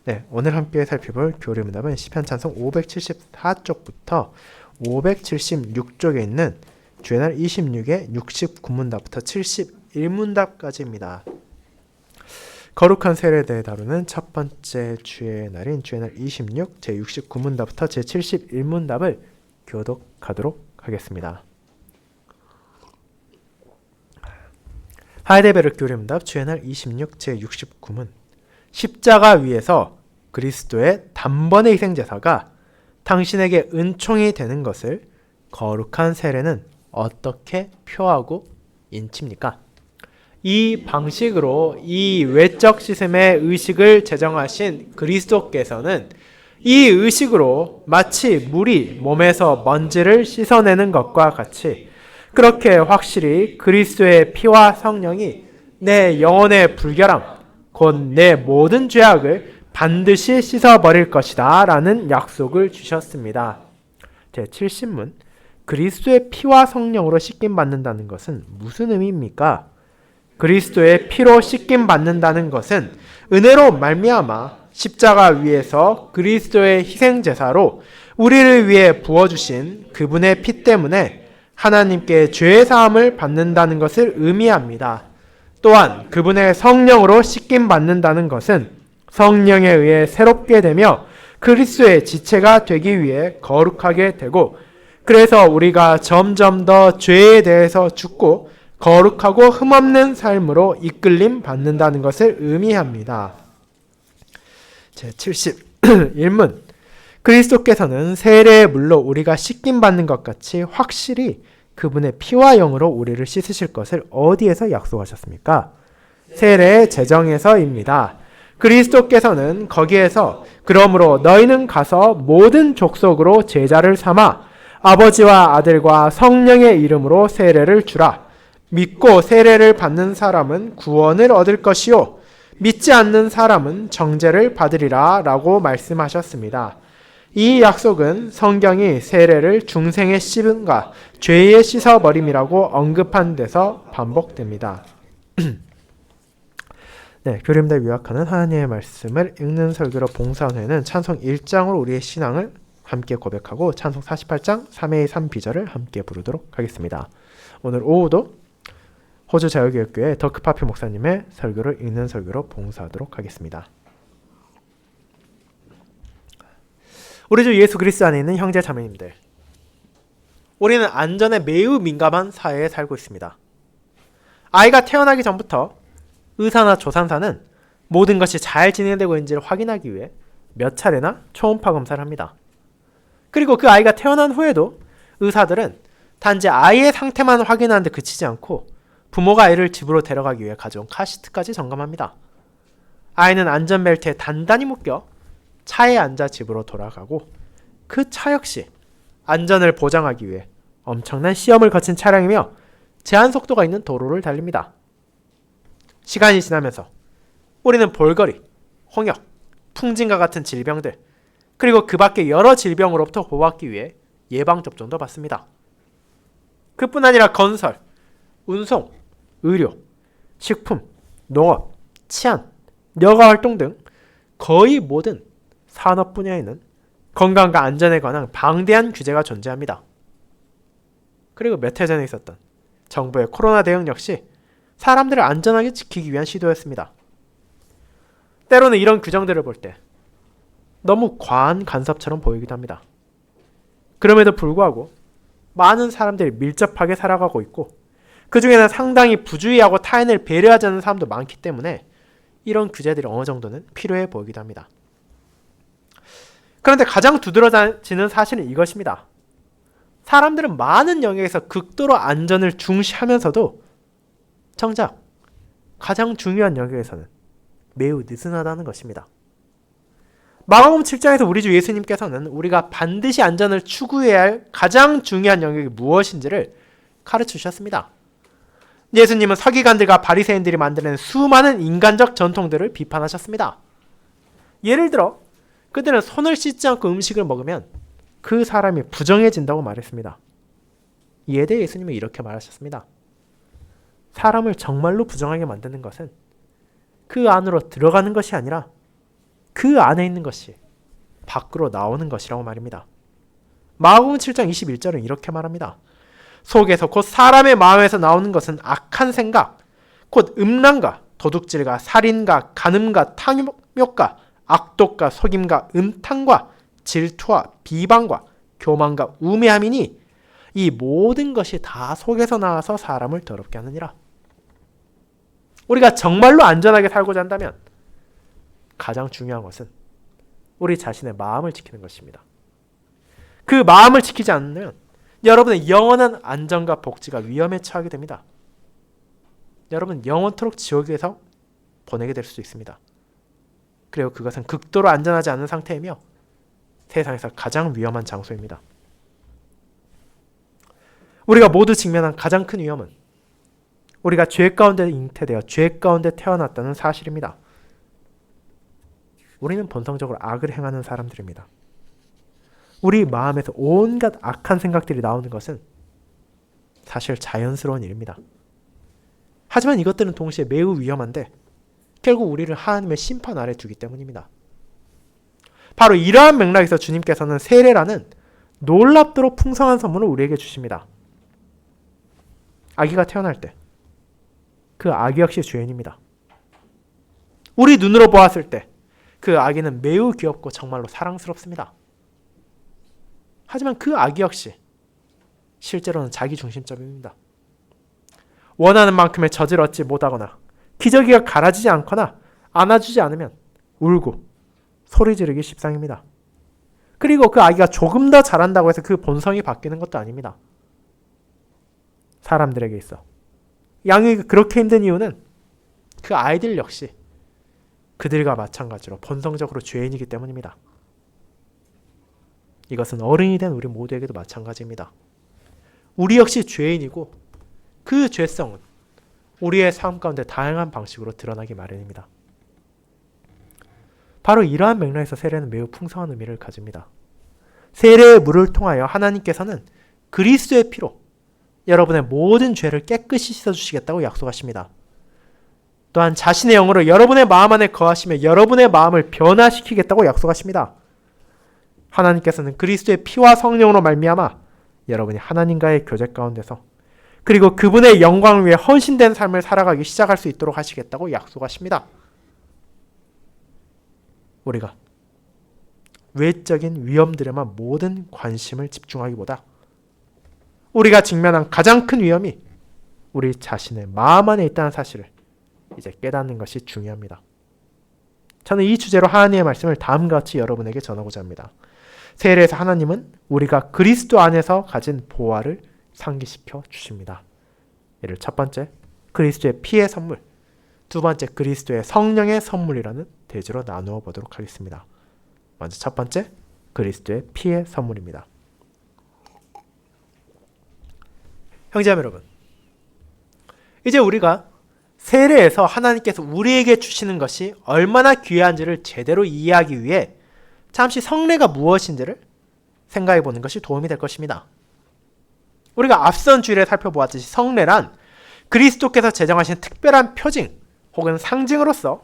네, 오늘 함께 살펴볼 교리 문답은 시편 찬송 574쪽부터 576쪽에 있는 주애날 26의 69문답부터 71문답까지입니다. 거룩한 세례에 대해 다루는 첫 번째 주애날인 주애날 26 제69문답부터 제71문답을 교독하도록 하겠습니다. 하이델베르 교리 문답 주애날 26 제69문 십자가 위에서 그리스도의 단번의 희생제사가 당신에게 은총이 되는 것을 거룩한 세례는 어떻게 표하고 인칩니까? 이 방식으로 이 외적 씻음의 의식을 제정하신 그리스도께서는 이 의식으로 마치 물이 몸에서 먼지를 씻어내는 것과 같이 그렇게 확실히 그리스도의 피와 성령이 내 영혼의 불결함 곧 내 모든 죄악을 반드시 씻어버릴 것이다 라는 약속을 주셨습니다. 제70문 그리스도의 피와 성령으로 씻김받는다는 것은 무슨 의미입니까? 그리스도의 피로 씻김받는다는 것은 은혜로 말미암아 십자가 위에서 그리스도의 희생제사로 우리를 위해 부어주신 그분의 피 때문에 하나님께 죄사함을 받는다는 것을 의미합니다. 또한 그분의 성령으로 씻김받는다는 것은 성령에 의해 새롭게 되며 그리스도의 지체가 되기 위해 거룩하게 되고 그래서 우리가 점점 더 죄에 대해서 죽고 거룩하고 흠없는 삶으로 이끌림 받는다는 것을 의미합니다. 제71문 그리스도께서는 세례의 물로 우리가 씻김받는 것 같이 확실히 그분의 피와 영으로 우리를 씻으실 것을 어디에서 약속하셨습니까? 세례의 제정에서입니다. 그리스도께서는 거기에서 그러므로 너희는 가서 모든 족속으로 제자를 삼아 아버지와 아들과 성령의 이름으로 세례를 주라. 믿고 세례를 받는 사람은 구원을 얻을 것이요 믿지 않는 사람은 정죄를 받으리라 라고 말씀하셨습니다. 이 약속은 성경이 세례를 중생의 씻음과 죄의 씻어버림이라고 언급한 데서 반복됩니다. 네, 교리문답 요약하는 하나님의 말씀을 읽는 설교로 봉사한 후에는 찬송 1장으로 우리의 신앙을 함께 고백하고 찬송 48장 3의 3비절을 함께 부르도록 하겠습니다. 오늘 오후도 호주 자유교육교회 더크파피 목사님의 설교를 읽는 설교로 봉사하도록 하겠습니다. 우리 주 예수 그리스도 안에 있는 형제 자매님들, 우리는 안전에 매우 민감한 사회에 살고 있습니다. 아이가 태어나기 전부터 의사나 조산사는 모든 것이 잘 진행되고 있는지를 확인하기 위해 몇 차례나 초음파 검사를 합니다. 그리고 그 아이가 태어난 후에도 의사들은 단지 아이의 상태만 확인하는 데 그치지 않고 부모가 아이를 집으로 데려가기 위해 가져온 카시트까지 점검합니다. 아이는 안전벨트에 단단히 묶여 차에 앉아 집으로 돌아가고 그 차 역시 안전을 보장하기 위해 엄청난 시험을 거친 차량이며 제한 속도가 있는 도로를 달립니다. 시간이 지나면서 우리는 볼거리, 홍역, 풍진과 같은 질병들 그리고 그 밖의 여러 질병으로부터 보호받기 위해 예방접종도 받습니다. 그뿐 아니라 건설, 운송, 의료, 식품, 농업, 치안, 여가활동 등 거의 모든 산업 분야에는 건강과 안전에 관한 방대한 규제가 존재합니다. 그리고 몇 해 전에 있었던 정부의 코로나 대응 역시 사람들을 안전하게 지키기 위한 시도였습니다. 때로는 이런 규정들을 볼 때 너무 과한 간섭처럼 보이기도 합니다. 그럼에도 불구하고 많은 사람들이 밀접하게 살아가고 있고 그 중에는 상당히 부주의하고 타인을 배려하지 않는 사람도 많기 때문에 이런 규제들이 어느 정도는 필요해 보이기도 합니다. 그런데 가장 두드러지는 사실은 이것입니다. 사람들은 많은 영역에서 극도로 안전을 중시하면서도 정작 가장 중요한 영역에서는 매우 느슨하다는 것입니다. 마가복음 7장에서 우리 주 예수님께서는 우리가 반드시 안전을 추구해야 할 가장 중요한 영역이 무엇인지를 가르쳐 주셨습니다. 예수님은 서기관들과 바리새인들이 만드는 수많은 인간적 전통들을 비판하셨습니다. 예를 들어 그들은 손을 씻지 않고 음식을 먹으면 그 사람이 부정해진다고 말했습니다. 이에 대해 예수님은 이렇게 말하셨습니다. 사람을 정말로 부정하게 만드는 것은 그 안으로 들어가는 것이 아니라 그 안에 있는 것이 밖으로 나오는 것이라고 말입니다. 마가복음 7장 21절은 이렇게 말합니다. 속에서 곧 사람의 마음에서 나오는 것은 악한 생각, 곧 음란과 도둑질과 살인과 간음과 탐욕과 악독과 속임과 음탕과 질투와 비방과 교만과 우매함이니 이 모든 것이 다 속에서 나와서 사람을 더럽게 하느니라. 우리가 정말로 안전하게 살고자 한다면 가장 중요한 것은 우리 자신의 마음을 지키는 것입니다. 그 마음을 지키지 않으면 여러분의 영원한 안전과 복지가 위험에 처하게 됩니다. 여러분 영원토록 지옥에서 보내게 될 수 있습니다. 그리고 그것은 극도로 안전하지 않은 상태이며 세상에서 가장 위험한 장소입니다. 우리가 모두 직면한 가장 큰 위험은 우리가 죄 가운데 잉태되어 죄 가운데 태어났다는 사실입니다. 우리는 본성적으로 악을 행하는 사람들입니다. 우리 마음에서 온갖 악한 생각들이 나오는 것은 사실 자연스러운 일입니다. 하지만 이것들은 동시에 매우 위험한데 결국 우리를 하나님의 심판 아래 두기 때문입니다. 바로 이러한 맥락에서 주님께서는 세례라는 놀랍도록 풍성한 선물을 우리에게 주십니다. 아기가 태어날 때 그 아기 역시 죄인입니다. 우리 눈으로 보았을 때 그 아기는 매우 귀엽고 정말로 사랑스럽습니다. 하지만 그 아기 역시 실제로는 자기중심적입니다. 원하는 만큼의 젖을 얻지 못하거나 기저귀가 갈아지지 않거나 안아주지 않으면 울고 소리 지르기 십상입니다. 그리고 그 아기가 조금 더 자란다고 해서 그 본성이 바뀌는 것도 아닙니다. 사람들에게 있어 양육이 그렇게 힘든 이유는 그 아이들 역시 그들과 마찬가지로 본성적으로 죄인이기 때문입니다. 이것은 어른이 된 우리 모두에게도 마찬가지입니다. 우리 역시 죄인이고 그 죄성은 우리의 삶 가운데 다양한 방식으로 드러나기 마련입니다. 바로 이러한 맥락에서 세례는 매우 풍성한 의미를 가집니다. 세례의 물을 통하여 하나님께서는 그리스도의 피로 여러분의 모든 죄를 깨끗이 씻어주시겠다고 약속하십니다. 또한 자신의 영으로 여러분의 마음 안에 거하시며 여러분의 마음을 변화시키겠다고 약속하십니다. 하나님께서는 그리스도의 피와 성령으로 말미암아 여러분이 하나님과의 교제 가운데서 그리고 그분의 영광을 위해 헌신된 삶을 살아가기 시작할 수 있도록 하시겠다고 약속하십니다. 우리가 외적인 위험들에만 모든 관심을 집중하기보다 우리가 직면한 가장 큰 위험이 우리 자신의 마음 안에 있다는 사실을 이제 깨닫는 것이 중요합니다. 저는 이 주제로 하나님의 말씀을 다음과 같이 여러분에게 전하고자 합니다. 세례에서 하나님은 우리가 그리스도 안에서 가진 보화를 상기시켜 주십니다. 이를 첫 번째, 그리스도의 피의 선물, 두 번째, 그리스도의 성령의 선물이라는 대주로 나누어 보도록 하겠습니다. 먼저 첫 번째, 그리스도의 피의 선물입니다. 형제자매 여러분, 이제 우리가 세례에서 하나님께서 우리에게 주시는 것이 얼마나 귀한지를 제대로 이해하기 위해 잠시 성례가 무엇인지를 생각해 보는 것이 도움이 될 것입니다. 우리가 앞선 주일에 살펴보았듯이 성례란 그리스도께서 제정하신 특별한 표징 혹은 상징으로서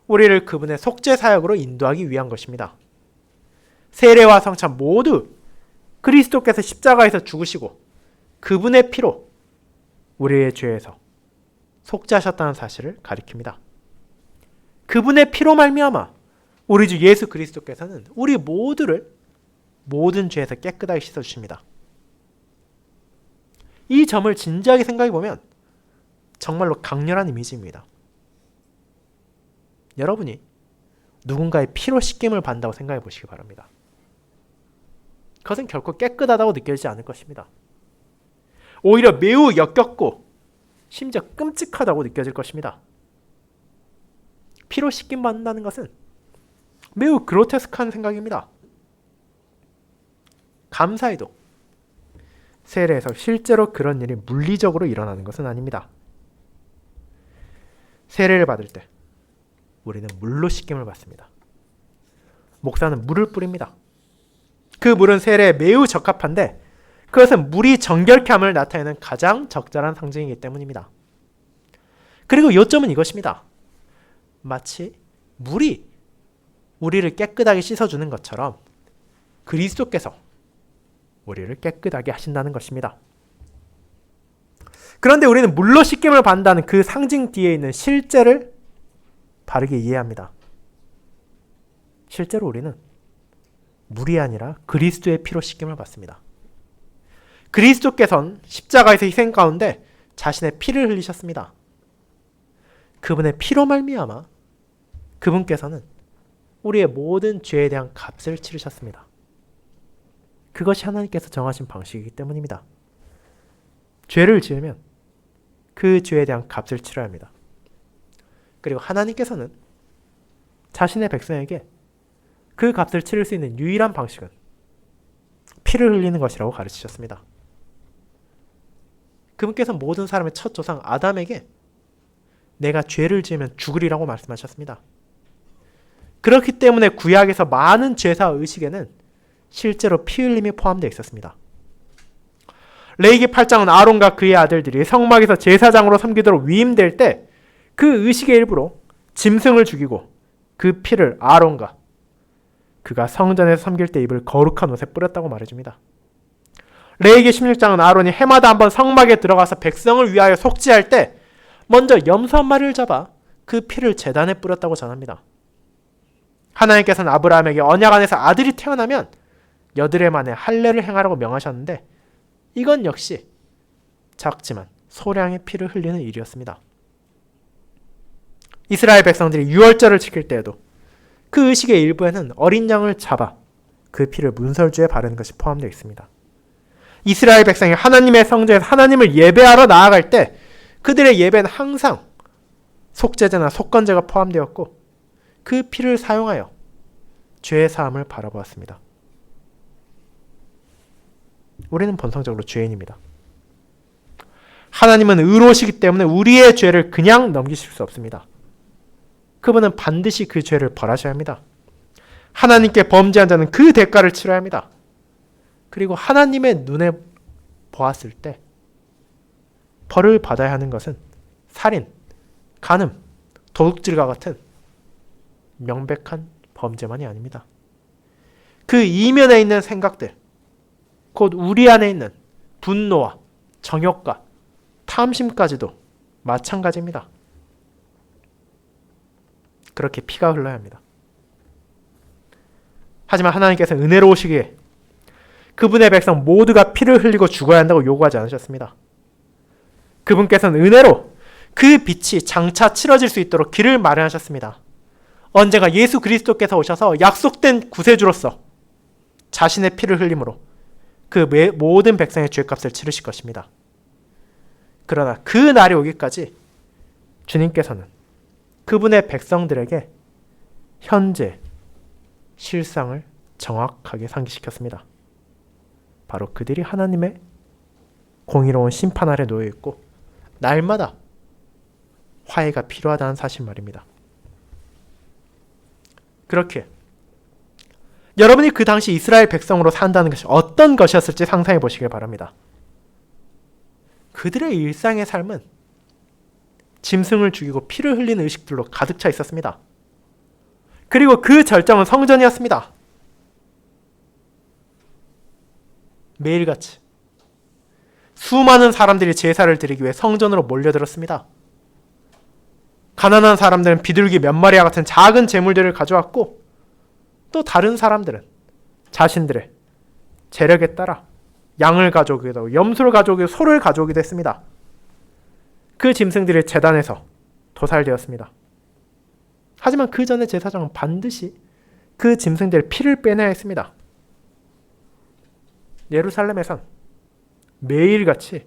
우리를 그분의 속죄 사역으로 인도하기 위한 것입니다. 세례와 성찬 모두 그리스도께서 십자가에서 죽으시고 그분의 피로 우리의 죄에서 속죄하셨다는 사실을 가리킵니다. 그분의 피로 말미암아 우리 주 예수 그리스도께서는 우리 모두를 모든 죄에서 깨끗하게 씻어주십니다. 이 점을 진지하게 생각해 보면 정말로 강렬한 이미지입니다. 여러분이 누군가의 피로 씻김을 받는다고 생각해 보시기 바랍니다. 그것은 결코 깨끗하다고 느껴지지 않을 것입니다. 오히려 매우 역겹고 심지어 끔찍하다고 느껴질 것입니다. 피로 씻김 받는다는 것은 매우 그로테스크한 생각입니다. 감사히도 세례에서 실제로 그런 일이 물리적으로 일어나는 것은 아닙니다. 세례를 받을 때 우리는 물로 씻김을 받습니다. 목사는 물을 뿌립니다. 그 물은 세례에 매우 적합한데 그것은 물이 정결케 함을 나타내는 가장 적절한 상징이기 때문입니다. 그리고 요점은 이것입니다. 마치 물이 우리를 깨끗하게 씻어주는 것처럼 그리스도께서 우리를 깨끗하게 하신다는 것입니다. 그런데 우리는 물로 씻김을 받는다는 그 상징 뒤에 있는 실제를 바르게 이해합니다. 실제로 우리는 물이 아니라 그리스도의 피로 씻김을 받습니다. 그리스도께서는 십자가에서 희생 가운데 자신의 피를 흘리셨습니다. 그분의 피로 말미암아 그분께서는 우리의 모든 죄에 대한 값을 치르셨습니다. 그것이 하나님께서 정하신 방식이기 때문입니다. 죄를 지으면 그 죄에 대한 값을 치러야 합니다. 그리고 하나님께서는 자신의 백성에게 그 값을 치를 수 있는 유일한 방식은 피를 흘리는 것이라고 가르치셨습니다. 그분께서 모든 사람의 첫 조상 아담에게 내가 죄를 지으면 죽으리라고 말씀하셨습니다. 그렇기 때문에 구약에서 많은 제사 의식에는 실제로 피 흘림이 포함되어 있었습니다. 레위기 8장은 아론과 그의 아들들이 성막에서 제사장으로 섬기도록 위임될 때 그 의식의 일부로 짐승을 죽이고 그 피를 아론과 그가 성전에서 섬길 때 입을 거룩한 옷에 뿌렸다고 말해줍니다. 레위기 16장은 아론이 해마다 한번 성막에 들어가서 백성을 위하여 속죄할 때 먼저 염소 한 마리를 잡아 그 피를 제단에 뿌렸다고 전합니다. 하나님께서는 아브라함에게 언약 안에서 아들이 태어나면 여드레 만에 할례를 행하라고 명하셨는데 이건 역시 작지만 소량의 피를 흘리는 일이었습니다. 이스라엘 백성들이 유월절을 지킬 때에도 그 의식의 일부에는 어린 양을 잡아 그 피를 문설주에 바르는 것이 포함되어 있습니다. 이스라엘 백성이 하나님의 성전에서 하나님을 예배하러 나아갈 때 그들의 예배는 항상 속죄제나 속건제가 포함되었고 그 피를 사용하여 죄의 사함을 바라보았습니다. 우리는 본성적으로 죄인입니다. 하나님은 의로우시기 때문에 우리의 죄를 그냥 넘기실 수 없습니다. 그분은 반드시 그 죄를 벌하셔야 합니다. 하나님께 범죄한 자는 그 대가를 치러야 합니다. 그리고 하나님의 눈에 보았을 때 벌을 받아야 하는 것은 살인, 간음, 도둑질과 같은 명백한 범죄만이 아닙니다. 그 이면에 있는 생각들, 곧 우리 안에 있는 분노와 정욕과 탐심까지도 마찬가지입니다. 그렇게 피가 흘러야 합니다. 하지만 하나님께서 은혜로우시기에 그분의 백성 모두가 피를 흘리고 죽어야 한다고 요구하지 않으셨습니다. 그분께서는 은혜로 그 빛이 장차 치러질 수 있도록 길을 마련하셨습니다. 언젠가 예수 그리스도께서 오셔서 약속된 구세주로서 자신의 피를 흘림으로 그 모든 백성의 죄값을 치르실 것입니다. 그러나 그 날이 오기까지 주님께서는 그분의 백성들에게 현재 실상을 정확하게 상기시켰습니다. 바로 그들이 하나님의 공의로운 심판 아래 놓여 있고 날마다 화해가 필요하다는 사실 말입니다. 그렇게 여러분이 그 당시 이스라엘 백성으로 산다는 것이 어떤 것이었을지 상상해 보시길 바랍니다. 그들의 일상의 삶은 짐승을 죽이고 피를 흘리는 의식들로 가득 차 있었습니다. 그리고 그 절정은 성전이었습니다. 매일같이 수많은 사람들이 제사를 드리기 위해 성전으로 몰려들었습니다. 가난한 사람들은 비둘기 몇 마리와 같은 작은 재물들을 가져왔고 또 다른 사람들은 자신들의 재력에 따라 양을 가져오기도 하고 염소를 가져오기도 소를 가져오기도 했습니다. 그 짐승들이 제단에서 도살되었습니다. 하지만 그 전에 제사장은 반드시 그 짐승들의 피를 빼내야 했습니다. 예루살렘에선 매일같이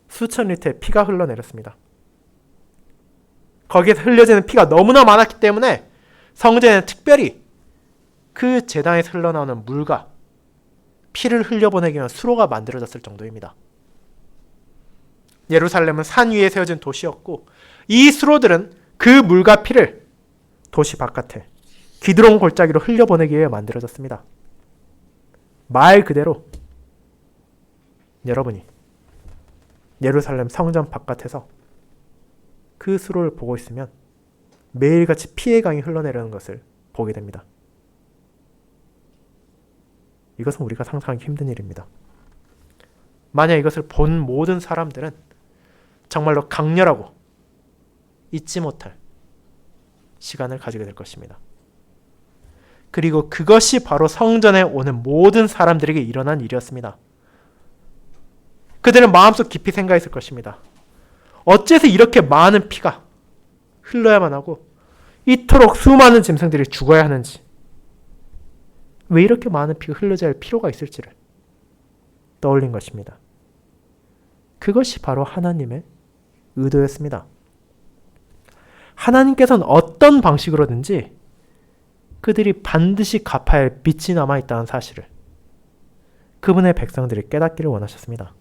수천 리터의 피가 흘러내렸습니다. 거기에서 흘려지는 피가 너무나 많았기 때문에 성전에는 특별히 그 제단에서 흘러나오는 물과 피를 흘려보내기 위한 수로가 만들어졌을 정도입니다. 예루살렘은 산 위에 세워진 도시였고 이 수로들은 그 물과 피를 도시 바깥에 기드론 골짜기로 흘려보내기 위해 만들어졌습니다. 말 그대로 여러분이 예루살렘 성전 바깥에서 그 수로를 보고 있으면 매일같이 피의 강이 흘러내리는 것을 보게 됩니다. 이것은 우리가 상상하기 힘든 일입니다. 만약 이것을 본 모든 사람들은 정말로 강렬하고 잊지 못할 시간을 가지게 될 것입니다. 그리고 그것이 바로 성전에 오는 모든 사람들에게 일어난 일이었습니다. 그들은 마음속 깊이 생각했을 것입니다. 어째서 이렇게 많은 피가 흘러야만 하고 이토록 수많은 짐승들이 죽어야 하는지, 왜 이렇게 많은 피가 흘러져야 할 필요가 있을지를 떠올린 것입니다. 그것이 바로 하나님의 의도였습니다. 하나님께서는 어떤 방식으로든지 그들이 반드시 갚아야 할 빚이 남아있다는 사실을 그분의 백성들이 깨닫기를 원하셨습니다.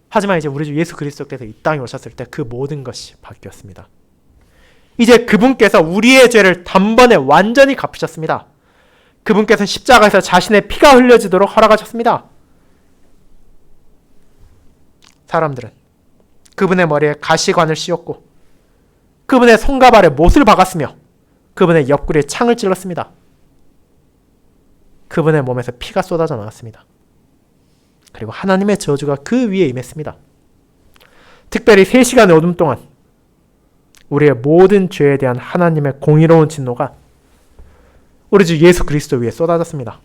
하지만 이제 우리 주 예수 그리스도께서 이 땅에 오셨을 때 그 모든 것이 바뀌었습니다. 이제 그분께서 우리의 죄를 단번에 완전히 갚으셨습니다. 그분께서는 십자가에서 자신의 피가 흘려지도록 허락하셨습니다. 사람들은 그분의 머리에 가시관을 씌웠고 그분의 손과 발에 못을 박았으며 그분의 옆구리에 창을 찔렀습니다. 그분의 몸에서 피가 쏟아져 나왔습니다. 그리고 하나님의 저주가 그 위에 임했습니다. 특별히 3시간의 어둠 동안 우리의 모든 죄에 대한 하나님의 공의로운 진노가 우리 주 예수 그리스도 위에 쏟아졌습니다.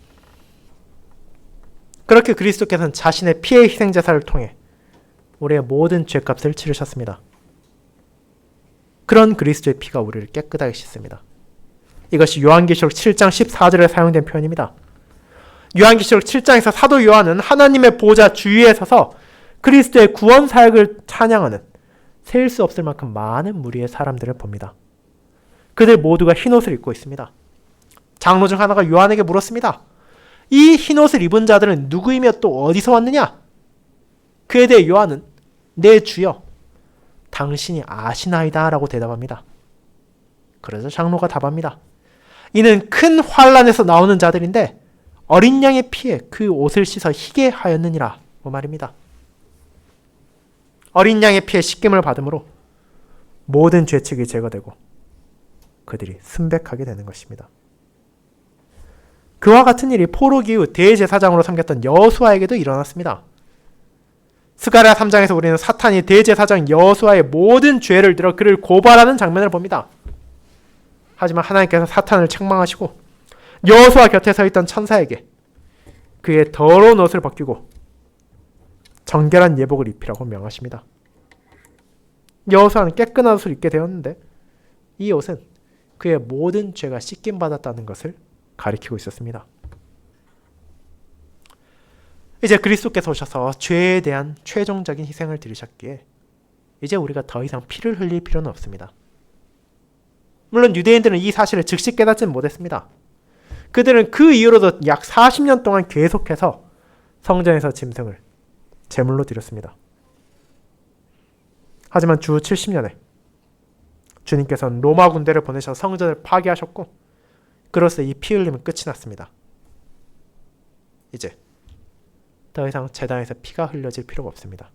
그렇게 그리스도께서는 자신의 피의 희생제사를 통해 우리의 모든 죄값을 치르셨습니다. 그런 그리스도의 피가 우리를 깨끗하게 씻습니다. 이것이 요한계시록 7장 14절에 사용된 표현입니다. 요한계시록 7장에서 사도 요한은 하나님의 보좌 주위에 서서 그리스도의 구원 사역을 찬양하는 셀 수 없을 만큼 많은 무리의 사람들을 봅니다. 그들 모두가 흰옷을 입고 있습니다. 장로 중 하나가 요한에게 물었습니다. 이 흰옷을 입은 자들은 누구이며 또 어디서 왔느냐? 그에 대해 요한은 내 주여 당신이 아시나이다 라고 대답합니다. 그러자 장로가 답합니다. 이는 큰 환란에서 나오는 자들인데 어린 양의 피에 그 옷을 씻어 희게 하였느니라 그 말입니다. 어린 양의 피에 씻김을 받음으로 모든 죄책이 제거되고 그들이 순백하게 되는 것입니다. 그와 같은 일이 포로기 후 대제사장으로 섬겼던 여호수아에게도 일어났습니다. 스가랴 3장에서 우리는 사탄이 대제사장 여호수아의 모든 죄를 들어 그를 고발하는 장면을 봅니다. 하지만 하나님께서 사탄을 책망하시고 여호수아 곁에 서 있던 천사에게 그의 더러운 옷을 벗기고 정결한 예복을 입히라고 명하십니다. 여호수아는 깨끗한 옷을 입게 되었는데 이 옷은 그의 모든 죄가 씻김 받았다는 것을 가리키고 있었습니다. 이제 그리스도께서 오셔서 죄에 대한 최종적인 희생을 드리셨기에 이제 우리가 더 이상 피를 흘릴 필요는 없습니다. 물론 유대인들은 이 사실을 즉시 깨닫지는 못했습니다. 그들은 그 이후로도 약 40년 동안 계속해서 성전에서 짐승을 제물로 드렸습니다. 하지만 주 70년에 주님께서는 로마 군대를 보내셔서 성전을 파괴하셨고 그로써 이 피 흘림은 끝이 났습니다. 이제 더 이상 제단에서 피가 흘려질 필요가 없습니다.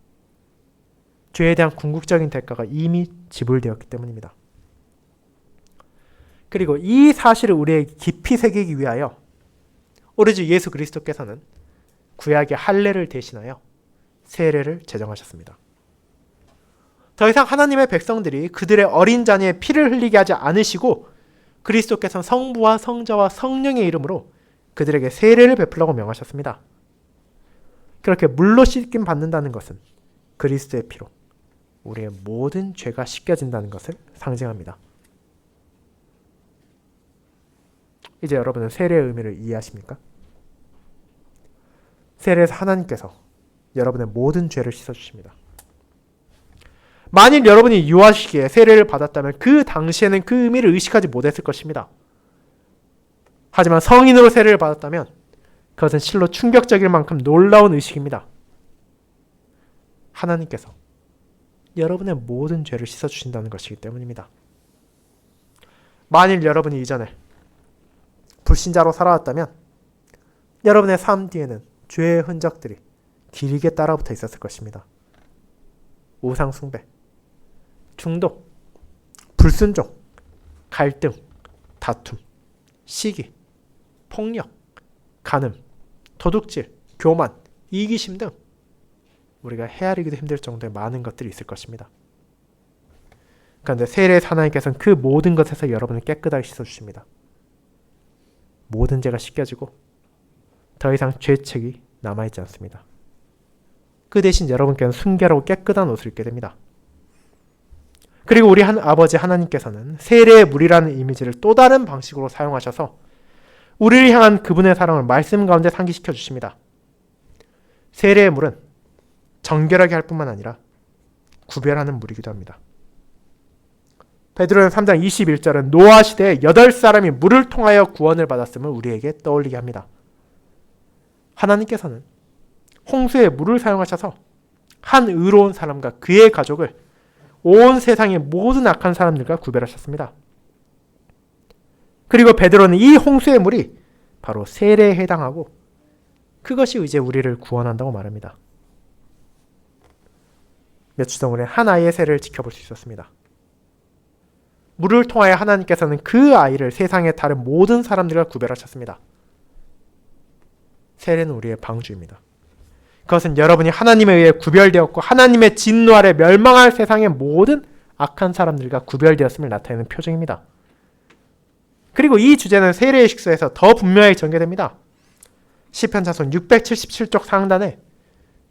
죄에 대한 궁극적인 대가가 이미 지불되었기 때문입니다. 그리고 이 사실을 우리에게 깊이 새기기 위하여 우리 주 예수 그리스도께서는 구약의 할례를 대신하여 세례를 제정하셨습니다. 더 이상 하나님의 백성들이 그들의 어린 자녀의 피를 흘리게 하지 않으시고 그리스도께서는 성부와 성자와 성령의 이름으로 그들에게 세례를 베풀라고 명하셨습니다. 그렇게 물로 씻김 받는다는 것은 그리스도의 피로 우리의 모든 죄가 씻겨진다는 것을 상징합니다. 이제 여러분은 세례의 의미를 이해하십니까? 세례에서 하나님께서 여러분의 모든 죄를 씻어주십니다. 만일 여러분이 유아시기에 세례를 받았다면 그 당시에는 그 의미를 의식하지 못했을 것입니다. 하지만 성인으로 세례를 받았다면 그것은 실로 충격적일 만큼 놀라운 의식입니다. 하나님께서 여러분의 모든 죄를 씻어주신다는 것이기 때문입니다. 만일 여러분이 이전에 불신자로 살아왔다면 여러분의 삶 뒤에는 죄의 흔적들이 길게 따라붙어 있었을 것입니다. 우상 숭배, 중독, 불순종, 갈등, 다툼, 시기, 폭력, 간음, 도둑질, 교만, 이기심 등 우리가 헤아리기도 힘들 정도의 많은 것들이 있을 것입니다. 그런데 세례의 하나님께서는 그 모든 것에서 여러분을 깨끗하게 씻어주십니다. 모든 죄가 씻겨지고 더 이상 죄책이 남아있지 않습니다. 그 대신 여러분께는 순결하고 깨끗한 옷을 입게 됩니다. 그리고 우리 아버지 하나님께서는 세례의 물이라는 이미지를 또 다른 방식으로 사용하셔서 우리를 향한 그분의 사랑을 말씀 가운데 상기시켜 주십니다. 세례의 물은 정결하게 할 뿐만 아니라 구별하는 물이기도 합니다. 베드로는 3장 21절은 노아 시대에 8사람이 물을 통하여 구원을 받았음을 우리에게 떠올리게 합니다. 하나님께서는 홍수의 물을 사용하셔서 한 의로운 사람과 그의 가족을 온 세상의 모든 악한 사람들과 구별하셨습니다. 그리고 베드로는 이 홍수의 물이 바로 세례에 해당하고 그것이 이제 우리를 구원한다고 말합니다. 몇 주 전 우리는 한 아이의 세례를 지켜볼 수 있었습니다. 물을 통하여 하나님께서는 그 아이를 세상의 다른 모든 사람들과 구별하셨습니다. 세례는 우리의 방주입니다. 그것은 여러분이 하나님에 의해 구별되었고 하나님의 진노 아래 멸망할 세상의 모든 악한 사람들과 구별되었음을 나타내는 표징입니다. 그리고 이 주제는 세례의 식서에서 더 분명히 전개됩니다. 시편 찬송 677쪽 상단에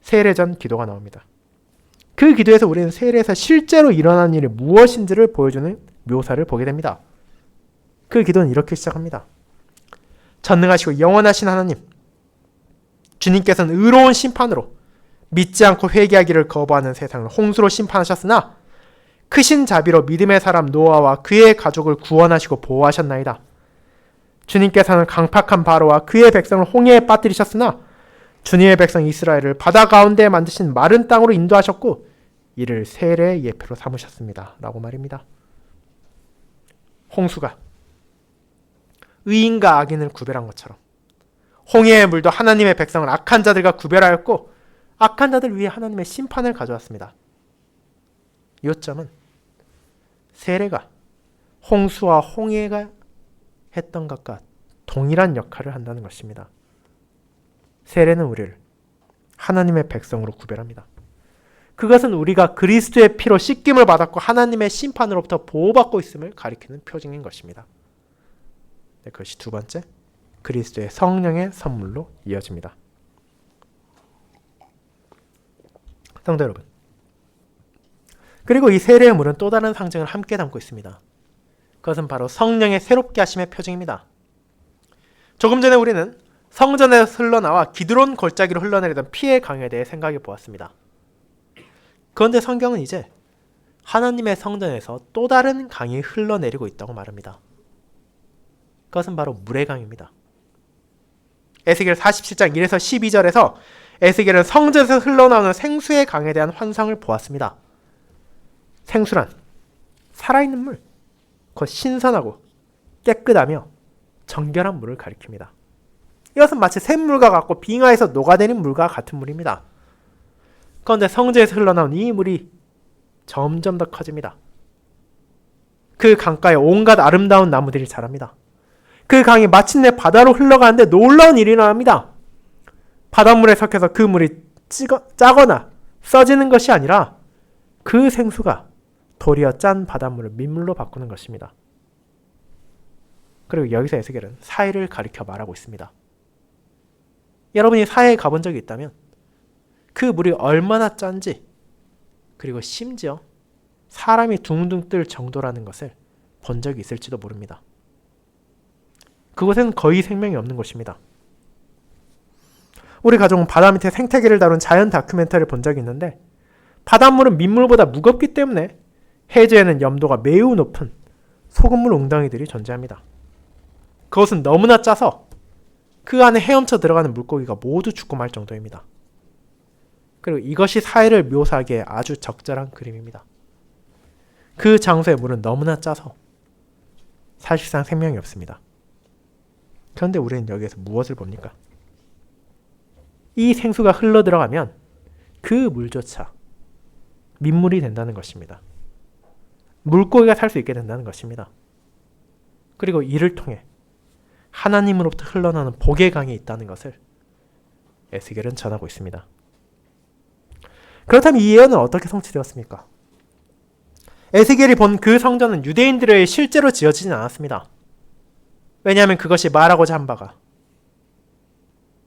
세례 전 기도가 나옵니다. 그 기도에서 우리는 세례에서 실제로 일어난 일이 무엇인지를 보여주는 묘사를 보게 됩니다. 그 기도는 이렇게 시작합니다. 전능하시고 영원하신 하나님, 주님께서는 의로운 심판으로 믿지 않고 회개하기를 거부하는 세상을 홍수로 심판하셨으나 크신 자비로 믿음의 사람 노아와 그의 가족을 구원하시고 보호하셨나이다. 주님께서는 강팍한 바로와 그의 백성을 홍해에 빠뜨리셨으나 주님의 백성 이스라엘을 바다 가운데 만드신 마른 땅으로 인도하셨고 이를 세례의 예표로 삼으셨습니다. 라고 말입니다. 홍수가 의인과 악인을 구별한 것처럼 홍해의 물도 하나님의 백성을 악한 자들과 구별하였고 악한 자들 위해 하나님의 심판을 가져왔습니다. 요점은 세례가 홍수와 홍해가 했던 것과 동일한 역할을 한다는 것입니다. 세례는 우리를 하나님의 백성으로 구별합니다. 그것은 우리가 그리스도의 피로 씻김을 받았고 하나님의 심판으로부터 보호받고 있음을 가리키는 표징인 것입니다. 네, 그것이 두 번째, 그리스도의 성령의 선물로 이어집니다. 성도 여러분, 그리고 이 세례의 물은 또 다른 상징을 함께 담고 있습니다. 그것은 바로 성령의 새롭게 하심의 표징입니다. 조금 전에 우리는 성전에서 흘러나와 기드론 골짜기로 흘러내리던 피의 강에 대해 생각해 보았습니다. 그런데 성경은 이제 하나님의 성전에서 또 다른 강이 흘러내리고 있다고 말합니다. 그것은 바로 물의 강입니다. 에스겔 47장 1에서 12절에서 에스겔은 성전에서 흘러나오는 생수의 강에 대한 환상을 보았습니다. 생수란 살아있는 물, 곧 신선하고 깨끗하며 정결한 물을 가리킵니다. 이것은 마치 샘물과 같고 빙하에서 녹아내린 물과 같은 물입니다. 그런데 성전에서 흘러나온 이 물이 점점 더 커집니다. 그 강가에 온갖 아름다운 나무들이 자랍니다. 그 강이 마침내 바다로 흘러가는데 놀라운 일이 일어납니다. 바닷물에 섞여서 그 물이 짜거나 써지는 것이 아니라 그 생수가 도리어 짠 바닷물을 민물로 바꾸는 것입니다. 그리고 여기서 에스겔은 사해를 가리켜 말하고 있습니다. 여러분이 사해에 가본 적이 있다면 그 물이 얼마나 짠지, 그리고 심지어 사람이 둥둥 뜰 정도라는 것을 본 적이 있을지도 모릅니다. 그곳에는 거의 생명이 없는 곳입니다. 우리 가족은 바다 밑에 생태계를 다룬 자연 다큐멘터리를 본 적이 있는데 바닷물은 민물보다 무겁기 때문에 해저에는 염도가 매우 높은 소금물 웅덩이들이 존재합니다. 그것은 너무나 짜서 그 안에 헤엄쳐 들어가는 물고기가 모두 죽고 말 정도입니다. 그리고 이것이 사해를 묘사하기에 아주 적절한 그림입니다. 그 장소의 물은 너무나 짜서 사실상 생명이 없습니다. 그런데 우리는 여기에서 무엇을 봅니까? 이 생수가 흘러 들어가면 그 물조차 민물이 된다는 것입니다. 물고기가 살 수 있게 된다는 것입니다. 그리고 이를 통해 하나님으로부터 흘러나오는 복의 강이 있다는 것을 에스겔은 전하고 있습니다. 그렇다면 이 예언은 어떻게 성취되었습니까? 에스겔이 본 그 성전은 유대인들의 실제로 지어지진 않았습니다. 왜냐하면 그것이 말하고자 한 바가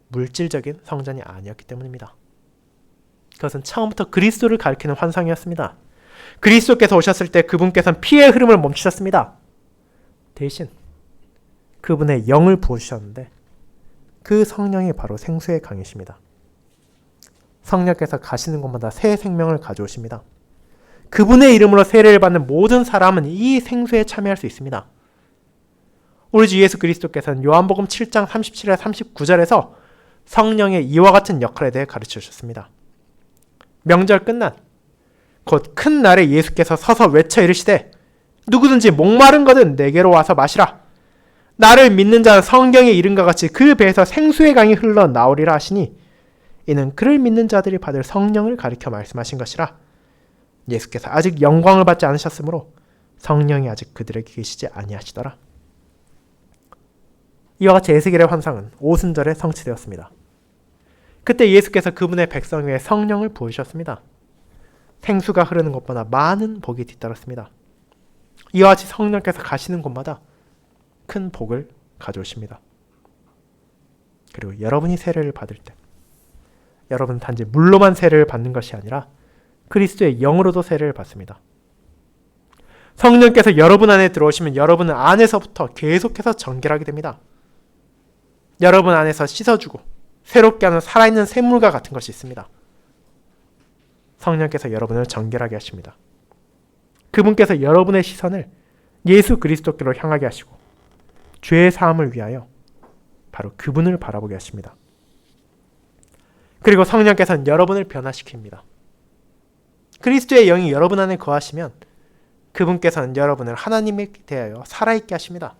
물질적인 성전이 아니었기 때문입니다. 그것은 처음부터 그리스도를 가리키는 환상이었습니다. 그리스도께서 오셨을 때 그분께서는 피의 흐름을 멈추셨습니다. 대신 그분의 영을 부어주셨는데 그 성령이 바로 생수의 강이십니다. 성령께서 가시는 곳마다 새 생명을 가져오십니다. 그분의 이름으로 세례를 받는 모든 사람은 이 생수에 참여할 수 있습니다. 우리 주 예수 그리스도께서는 요한복음 7장 37절 39절에서 성령의 이와 같은 역할에 대해 가르쳐 주셨습니다. 명절 끝난 곧 큰 날에 예수께서 서서 외쳐 이르시되 누구든지 목마른 것은 내게로 와서 마시라. 나를 믿는 자는 성경의 이름과 같이 그 배에서 생수의 강이 흘러나오리라 하시니 이는 그를 믿는 자들이 받을 성령을 가리켜 말씀하신 것이라. 예수께서 아직 영광을 받지 않으셨으므로 성령이 아직 그들에게 계시지 아니하시더라. 이와 같이 에스겔의 환상은 오순절에 성취되었습니다. 그때 예수께서 그분의 백성 위에 성령을 부으셨습니다. 생수가 흐르는 곳마다 많은 복이 뒤따랐습니다. 이와 같이 성령께서 가시는 곳마다 큰 복을 가져오십니다. 그리고 여러분이 세례를 받을 때 여러분은 단지 물로만 세례를 받는 것이 아니라 그리스도의 영으로도 세례를 받습니다. 성령께서 여러분 안에 들어오시면 여러분은 안에서부터 계속해서 정결하게 됩니다. 여러분 안에서 씻어주고 새롭게 하는 살아있는 샘물과 같은 것이 있습니다. 성령께서 여러분을 정결하게 하십니다. 그분께서 여러분의 시선을 예수 그리스도께로 향하게 하시고 죄의 사함을 위하여 바로 그분을 바라보게 하십니다. 그리고 성령께서는 여러분을 변화시킵니다. 그리스도의 영이 여러분 안에 거하시면 그분께서는 여러분을 하나님에 대하여 살아있게 하십니다.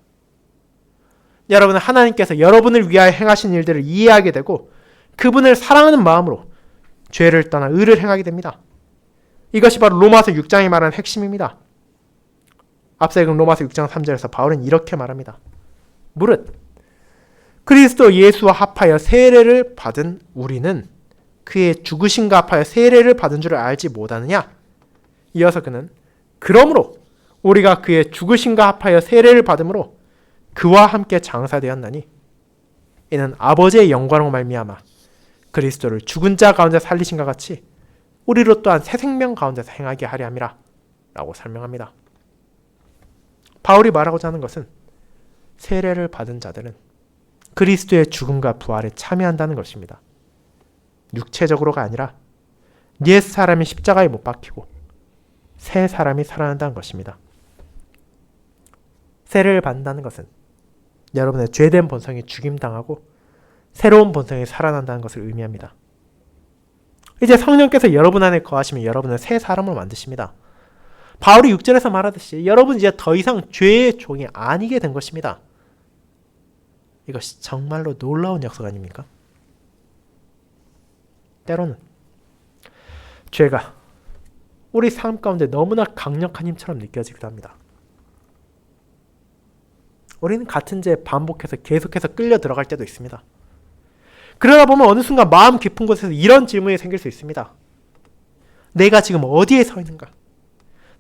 여러분은 하나님께서 여러분을 위하여 행하신 일들을 이해하게 되고 그분을 사랑하는 마음으로 죄를 떠나 의를 행하게 됩니다. 이것이 바로 로마서 6장이 말하는 핵심입니다. 앞서 읽은 로마서 6장 3절에서 바울은 이렇게 말합니다. 무릇 그리스도 예수와 합하여 세례를 받은 우리는 그의 죽으심과 합하여 세례를 받은 줄을 알지 못하느냐? 이어서 그는 그러므로 우리가 그의 죽으심과 합하여 세례를 받음으로 그와 함께 장사되었나니 이는 아버지의 영광으로 말미암아 그리스도를 죽은 자 가운데 살리신과 같이 우리로 또한 새 생명 가운데서 행하게 하려 함이라 라고 설명합니다. 바울이 말하고자 하는 것은 세례를 받은 자들은 그리스도의 죽음과 부활에 참여한다는 것입니다. 육체적으로가 아니라 옛 사람이 십자가에 못 박히고 새 사람이 살아난다는 것입니다. 세례를 받는다는 것은 여러분의 죄된 본성이 죽임당하고 새로운 본성이 살아난다는 것을 의미합니다. 이제 성령께서 여러분 안에 거하시면 여러분은 새 사람을 만드십니다. 바울이 6절에서 말하듯이 여러분 이제 더 이상 죄의 종이 아니게 된 것입니다. 이것이 정말로 놀라운 약속 아닙니까? 때로는 죄가 우리 삶 가운데 너무나 강력한 힘처럼 느껴지기도 합니다. 우리는 같은 죄에 반복해서 계속해서 끌려 들어갈 때도 있습니다. 그러다 보면 어느 순간 마음 깊은 곳에서 이런 질문이 생길 수 있습니다. 내가 지금 어디에 서 있는가?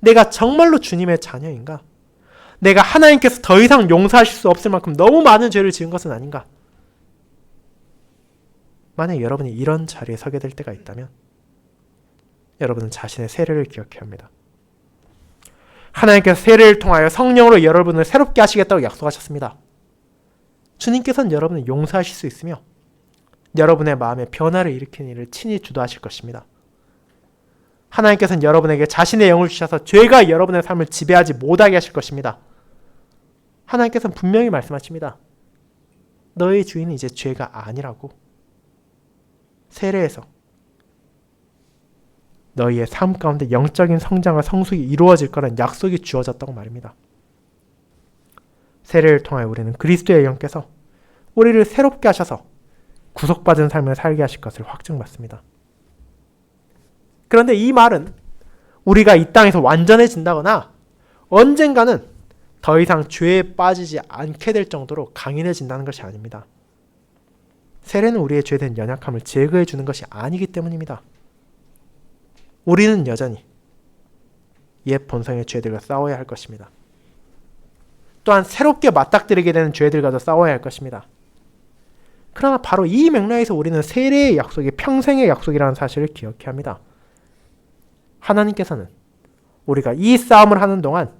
내가 정말로 주님의 자녀인가? 내가 하나님께서 더 이상 용서하실 수 없을 만큼 너무 많은 죄를 지은 것은 아닌가? 만약 여러분이 이런 자리에 서게 될 때가 있다면 여러분은 자신의 세례를 기억해야 합니다. 하나님께서 세례를 통하여 성령으로 여러분을 새롭게 하시겠다고 약속하셨습니다. 주님께서는 여러분을 용서하실 수 있으며 여러분의 마음에 변화를 일으키는 일을 친히 주도하실 것입니다. 하나님께서는 여러분에게 자신의 영을 주셔서 죄가 여러분의 삶을 지배하지 못하게 하실 것입니다. 하나님께서는 분명히 말씀하십니다. 너의 주인은 이제 죄가 아니라고. 세례에서 너희의 삶 가운데 영적인 성장과 성숙이 이루어질 거라는 약속이 주어졌다고 말입니다. 세례를 통하여 우리는 그리스도의 영께서 우리를 새롭게 하셔서 구속받은 삶을 살게 하실 것을 확증받습니다. 그런데 이 말은 우리가 이 땅에서 완전해진다거나 언젠가는 더 이상 죄에 빠지지 않게 될 정도로 강인해진다는 것이 아닙니다. 세례는 우리의 죄된 연약함을 제거해 주는 것이 아니기 때문입니다. 우리는 여전히 옛 본성의 죄들과 싸워야 할 것입니다. 또한 새롭게 맞닥뜨리게 되는 죄들과도 싸워야 할 것입니다. 그러나 바로 이 맥락에서 우리는 세례의 약속이 평생의 약속이라는 사실을 기억해야 합니다. 하나님께서는 우리가 이 싸움을 하는 동안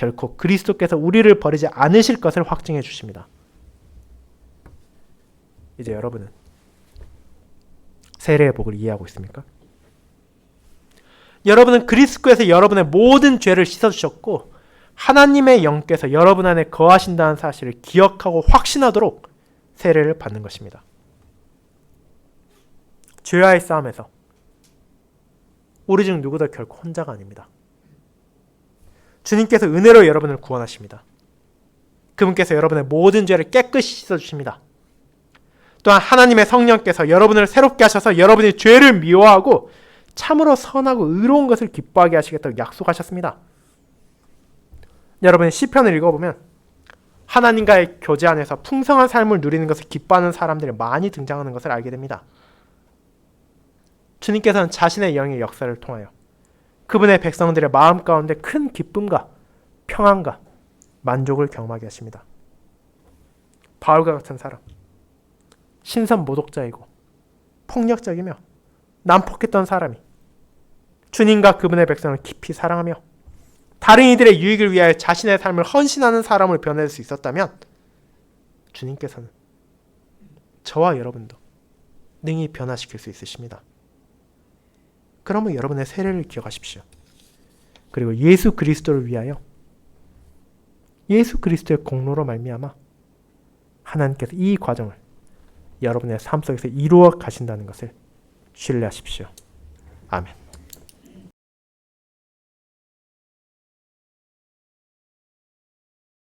결코 그리스도께서 우리를 버리지 않으실 것을 확증해 주십니다. 이제 여러분은 세례의 복을 이해하고 있습니까? 여러분은 그리스도께서 여러분의 모든 죄를 씻어주셨고 하나님의 영께서 여러분 안에 거하신다는 사실을 기억하고 확신하도록 세례를 받는 것입니다. 죄와의 싸움에서 우리 중 누구도 결코 혼자가 아닙니다. 주님께서 은혜로 여러분을 구원하십니다. 그분께서 여러분의 모든 죄를 깨끗이 씻어주십니다. 또한 하나님의 성령께서 여러분을 새롭게 하셔서 여러분이 죄를 미워하고 참으로 선하고 의로운 것을 기뻐하게 하시겠다고 약속하셨습니다. 여러분이 시편을 읽어보면 하나님과의 교제 안에서 풍성한 삶을 누리는 것을 기뻐하는 사람들이 많이 등장하는 것을 알게 됩니다. 주님께서는 자신의 영의 역사를 통하여 그분의 백성들의 마음 가운데 큰 기쁨과 평안과 만족을 경험하게 하십니다. 바울과 같은 사람, 신선 모독자이고 폭력적이며 난폭했던 사람이 주님과 그분의 백성을 깊이 사랑하며 다른 이들의 유익을 위하여 자신의 삶을 헌신하는 사람을 변해낼 수 있었다면 주님께서는 저와 여러분도 능히 변화시킬 수 있으십니다. 그러면 여러분의 세례를 기억하십시오. 그리고 예수 그리스도를 위하여 예수 그리스도의 공로로 말미암아 하나님께서 이 과정을 여러분의 삶 속에서 이루어 가신다는 것을 신뢰하십시오. 아멘.